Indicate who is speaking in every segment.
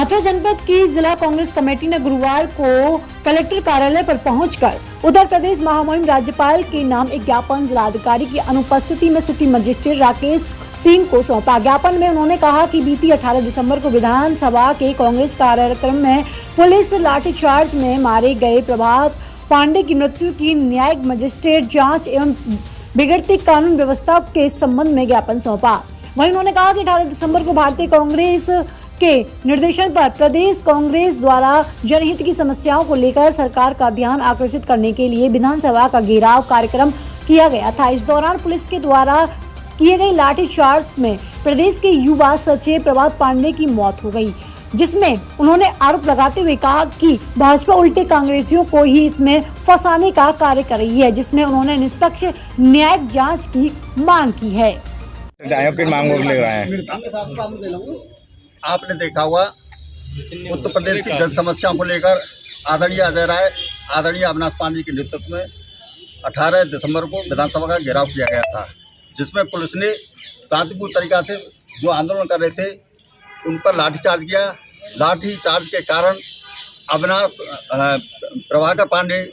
Speaker 1: मथुरा जनपद की जिला कांग्रेस कमेटी ने गुरुवार को कलेक्टर कार्यालय पर पहुंचकर उत्तर प्रदेश महामहिम राज्यपाल के नाम एक ज्ञापन जिलाधिकारी की अनुपस्थिति में सिटी मजिस्ट्रेट राकेश सिंह को सौंपा। ज्ञापन में उन्होंने कहा कि बीती 18 दिसंबर को विधानसभा के कांग्रेस कार्यक्रम में पुलिस लाठीचार्ज में मारे गए प्रभात पांडे की मृत्यु की न्यायिक मजिस्ट्रेट जांच एवं बिगड़ती कानून व्यवस्था के संबंध में ज्ञापन सौंपा। वहीं उन्होंने कहा कि 18 दिसंबर को भारतीय कांग्रेस के निर्देशन पर प्रदेश कांग्रेस द्वारा जनहित की समस्याओं को लेकर सरकार का ध्यान आकर्षित करने के लिए विधानसभा का घेराव कार्यक्रम किया गया था। इस दौरान पुलिस के द्वारा किए गए लाठीचार्ज में प्रदेश के युवा सचिव प्रभात पांडे की मौत हो गई, जिसमें उन्होंने आरोप लगाते हुए कहा कि भाजपा उल्टे कांग्रेसियों को ही इसमें फंसाने का कार्य कर रही है, जिसमें उन्होंने निष्पक्ष न्यायिक जांच की मांग की है।
Speaker 2: आपने देखा हुआ उत्तर प्रदेश की जन समस्याओं को लेकर आदरणीय अजय राय, आदरणीय अविनाश पांडे के नेतृत्व में 18 दिसंबर को विधानसभा का घेराव किया गया था, जिसमें पुलिस ने शांतिपूर्ण तरीका से जो आंदोलन कर रहे थे उन पर लाठीचार्ज किया। लाठीचार्ज के कारण अविनाश प्रभाकर पांडे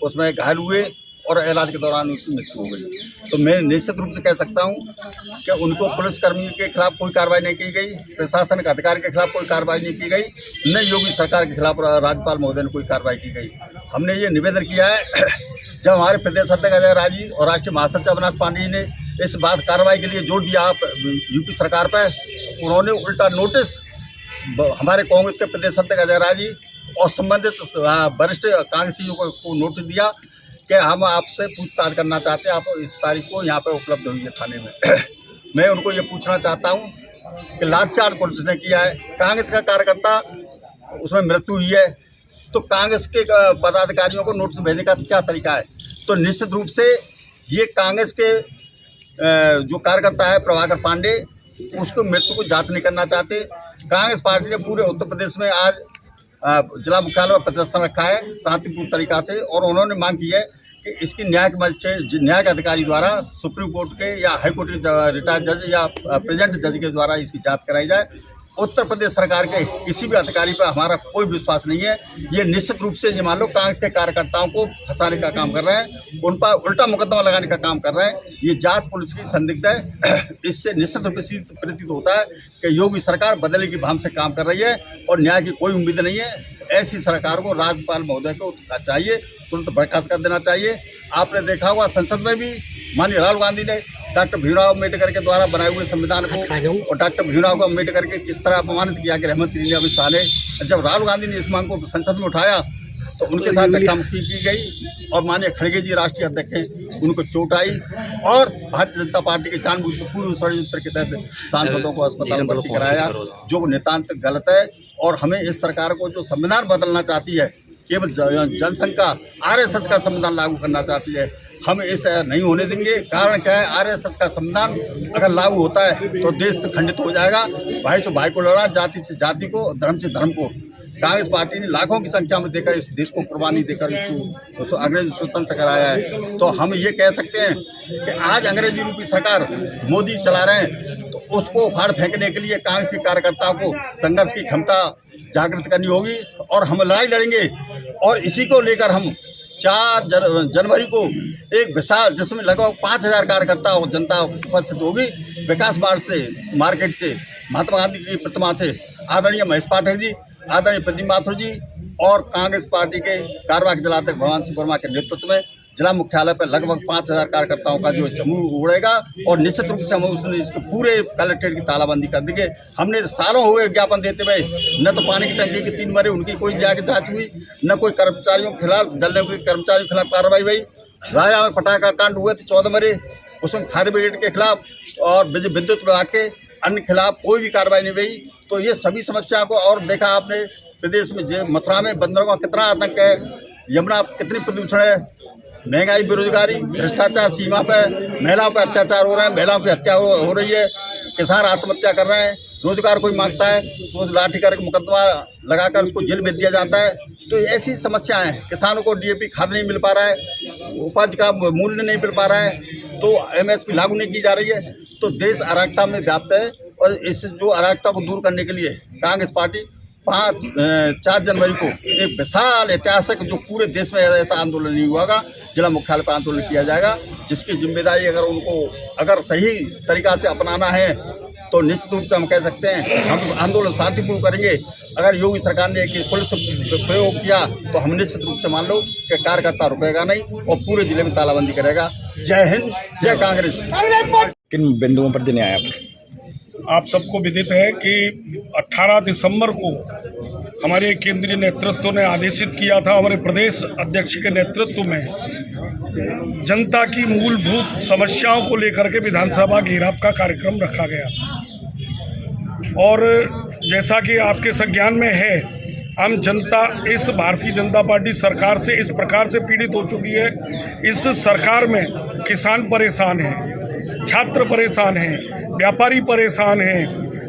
Speaker 2: उसमें घायल हुए और इलाज के दौरान उनकी मृत्यु हो गई। तो मैं निश्चित रूप से कह सकता हूं कि उनको पुलिसकर्मी के खिलाफ कोई कार्रवाई नहीं की गई, प्रशासनिक अधिकारी के खिलाफ कोई कार्रवाई नहीं की गई, न योगी सरकार के खिलाफ राज्यपाल महोदय ने कोई कार्रवाई की गई। हमने ये निवेदन किया है जब हमारे प्रदेश अध्यक्ष अजय राय जी और राष्ट्रीय महासचिव अविनाश पांडे ने इस बात कार्रवाई के लिए जोर दिया यूपी सरकार पर, उन्होंने उल्टा नोटिस हमारे कांग्रेस के प्रदेश अध्यक्ष अजय राय जी और संबंधित वरिष्ठ कांग्रेसियों को नोटिस दिया कि हम आपसे पूछताछ करना चाहते हैं, आप इस तारीख को यहाँ पर उपलब्ध हुई है थाने में। मैं उनको ये पूछना चाहता हूँ कि लाठीचार्ज पुलिस ने किया है, कांग्रेस का कार्यकर्ता उसमें मृत्यु हुई है, तो कांग्रेस के पदाधिकारियों को नोटिस भेजने का क्या तरीका है? तो निश्चित रूप से ये कांग्रेस के जो कार्यकर्ता है प्रभाकर पांडे, उसको मृत्यु को जांच नहीं करना चाहते। कांग्रेस पार्टी ने पूरे उत्तर प्रदेश में आज जिला मुख्यालय में प्रदर्शन रखा है शांतिपूर्ण तरीका से, और उन्होंने मांग की है कि इसकी न्यायिक मजिस्ट्रेट न्यायिक अधिकारी द्वारा सुप्रीम कोर्ट के या हाई कोर्ट के रिटायर्ड जज या प्रेजेंट जज के द्वारा इसकी जांच कराई जाए। उत्तर प्रदेश सरकार के किसी भी अधिकारी पर हमारा कोई विश्वास नहीं है। ये निश्चित रूप से ये मान लो कांग्रेस के कार्यकर्ताओं को फंसाने का काम कर रहे हैं, उन पर उल्टा मुकदमा लगाने का काम कर रहे हैं। ये जांच पुलिस की संदिग्ध है। इससे निश्चित रूप से प्रतीत होता है कि योगी सरकार बदले की भाव से काम कर रही है और न्याय की कोई उम्मीद नहीं है। ऐसी सरकार को राज्यपाल महोदय को चाहिए तुरंत बर्खास्त कर देना चाहिए। आपने देखा होगा संसद में भी माननीय राहुल गांधी ने डॉक्टर भीमराव अम्बेडकर के द्वारा बनाए हुए संविधान को और डॉक्टर भीमराव अम्बेडकर के किस तरह अपमानित किया गृहमंत्री ने अमित शाह ने। जब राहुल गांधी ने इस मांग को संसद में उठाया तो उनके साथ धक्का-मुक्की की गई और माननीय खड़गे जी राष्ट्रीय अध्यक्ष हैं, उनको चोट आई और भारतीय जनता पार्टी के जानबूझकर पूर्व षड्यंत्र के तहत सांसदों को अस्पताल में भर्ती कराया, जो नितांत गलत है। और हमें इस सरकार को जो संविधान बदलना चाहती है, केवल जनसंघ का RSS का संविधान लागू करना चाहती है, हम ऐसा नहीं होने देंगे। कारण क्या है, RSS का संविधान अगर लागू होता है तो देश खंडित हो जाएगा। भाई से भाई को लड़ा, जाति से जाति को, धर्म से धर्म को। कांग्रेस पार्टी ने लाखों की संख्या में देकर इस देश को कुर्बानी देकर इसको अंग्रेजी स्वतंत्र कराया है। तो हम ये कह सकते हैं कि आज अंग्रेजी रूपी सरकार मोदी चला रहे हैं, तो उसको फाड़ फेंकने के लिए कांग्रेस के कार्यकर्ताओं को संघर्ष की क्षमता जागृत करनी होगी और हम लड़ाई लड़ेंगे। और इसी को लेकर हम 4 जनवरी को एक विशाल, जिसमें लगभग 5000 कार्यकर्ता और जनता उपस्थित होगी, विकास मार्ग से, मार्केट से, महात्मा गांधी की प्रतिमा से, आदरणीय महेश पाठक जी, आदरणीय प्रदीप माथुर जी और कांग्रेस पार्टी के कार्यवाहक जिलाध्यक्ष भगवान सिंह वर्मा के नेतृत्व में जिला मुख्यालय पर लगभग 5000 कार्यकर्ताओं का जो समूह उड़ेगा और निश्चित रूप से हम उसने इसके पूरे कलेक्ट्रेट की तालाबंदी कर देंगे। हमने सालों हो गए ज्ञापन देते हुए, न तो पानी की टंकी के 3 मरे उनकी कोई जांच हुई, न कोई कर्मचारियों के खिलाफ, जलने हुए कर्मचारियों के खिलाफ कार्रवाई हुई। राया में पटाखा कांड हुए थे, 14 मरे, उसमें फायर ब्रिगेड के खिलाफ और विद्युत विभाग के अन्य खिलाफ कोई भी कार्रवाई नहीं हुई। तो ये सभी समस्या को, और देखा आपने प्रदेश में मथुरा में बंदरों का कितना आतंक है, यमुना कितनी प्रदूषण है, महंगाई, बेरोजगारी, भ्रष्टाचार सीमा पर, महिलाओं पर अत्याचार हो रहा है, महिलाओं की हत्या हो रही है, किसान आत्महत्या कर रहे हैं, रोजगार कोई मांगता है तो उस लाठी करके मुकदमा लगाकर उसको जेल भेज दिया जाता है। तो ऐसी समस्याएं हैं। किसानों को DAP खाद नहीं मिल पा रहा है, उपज का मूल्य नहीं मिल पा रहा है, तो MSP लागू नहीं की जा रही है। तो देश अराजकता में व्याप्त है और इस जो अराजकता को दूर करने के लिए कांग्रेस पार्टी 4 जनवरी को एक विशाल ऐतिहासिक, जो पूरे देश में ऐसा आंदोलन नहीं हुआ होगा, जिला मुख्यालय पर आंदोलन किया जाएगा, जिसकी जिम्मेदारी अगर सही तरीका से अपनाना है तो निश्चित रूप से हम कह सकते हैं हम आंदोलन शांतिपूर्ण करेंगे। अगर योगी सरकार ने कि पुलिस प्रयोग किया तो हम निश्चित रूप से मान लो कि कार्यकर्ता रुकेगा नहीं और पूरे जिले में तालाबंदी करेगा। जय हिंद, जय कांग्रेस।
Speaker 3: किन बिंदुओं पर देने आए
Speaker 4: आप सबको विदित है कि 18 दिसंबर को हमारे केंद्रीय नेतृत्व ने आदेशित किया था, हमारे प्रदेश अध्यक्ष के नेतृत्व में जनता की मूलभूत समस्याओं को लेकर के विधानसभा घेराव का कार्यक्रम रखा गया। और जैसा कि आपके संज्ञान में है, आम जनता इस भारतीय जनता पार्टी सरकार से इस प्रकार से पीड़ित हो चुकी है। इस सरकार में किसान परेशान हैं, छात्र परेशान हैं, व्यापारी परेशान हैं,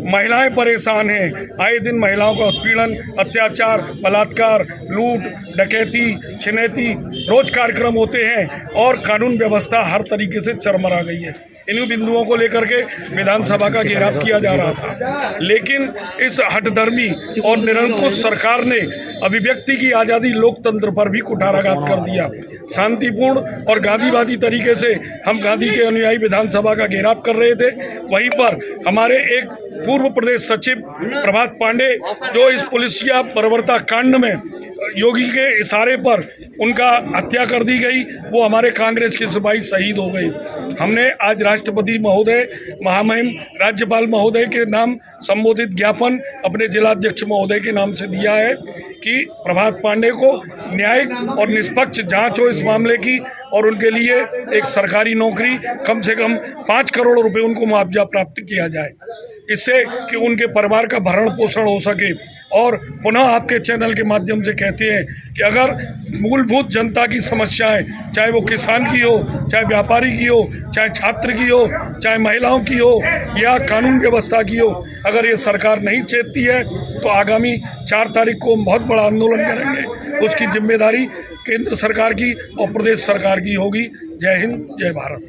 Speaker 4: महिलाएं परेशान हैं। आए दिन महिलाओं का उत्पीड़न, अत्याचार, बलात्कार, लूट, डकैती, छिनैती रोज कार्यक्रम होते हैं और कानून व्यवस्था हर तरीके से चरमरा गई है। इन्हीं बिंदुओं को लेकर के विधानसभा का घेराव किया जा रहा था, लेकिन इस हठधर्मी और निरंकुश सरकार ने अभिव्यक्ति की आज़ादी, लोकतंत्र पर भी कुठाराघात कर दिया। शांतिपूर्ण और गांधीवादी तरीके से हम गांधी के अनुयायी विधानसभा का घेराव कर रहे थे। वहीं पर हमारे एक पूर्व प्रदेश सचिव प्रभात पांडे, जो इस पुलिसिया बर्बरता कांड में योगी के इशारे पर उनका हत्या कर दी गई, वो हमारे कांग्रेस के सिपाही शहीद हो गए। हमने आज राष्ट्रपति महोदय, महामहिम राज्यपाल महोदय के नाम संबोधित ज्ञापन अपने जिलाध्यक्ष महोदय के नाम से दिया है कि प्रभात पांडे को न्यायिक और निष्पक्ष जांच हो इस मामले की और उनके लिए एक सरकारी नौकरी, कम से कम 5 करोड़ रुपए उनको मुआवजा प्राप्त किया जाए, इससे कि उनके परिवार का भरण पोषण हो सके। और पुनः आपके चैनल के माध्यम से कहते हैं कि अगर मूलभूत जनता की समस्याएं, चाहे वो किसान की हो, चाहे व्यापारी की हो, चाहे छात्र की हो, चाहे महिलाओं की हो या कानून व्यवस्था की हो, अगर ये सरकार नहीं चेतती है तो आगामी 4 तारीख को हम बहुत बड़ा आंदोलन करेंगे। उसकी जिम्मेदारी केंद्र सरकार की और प्रदेश सरकार की होगी। जय हिंद, जय भारत।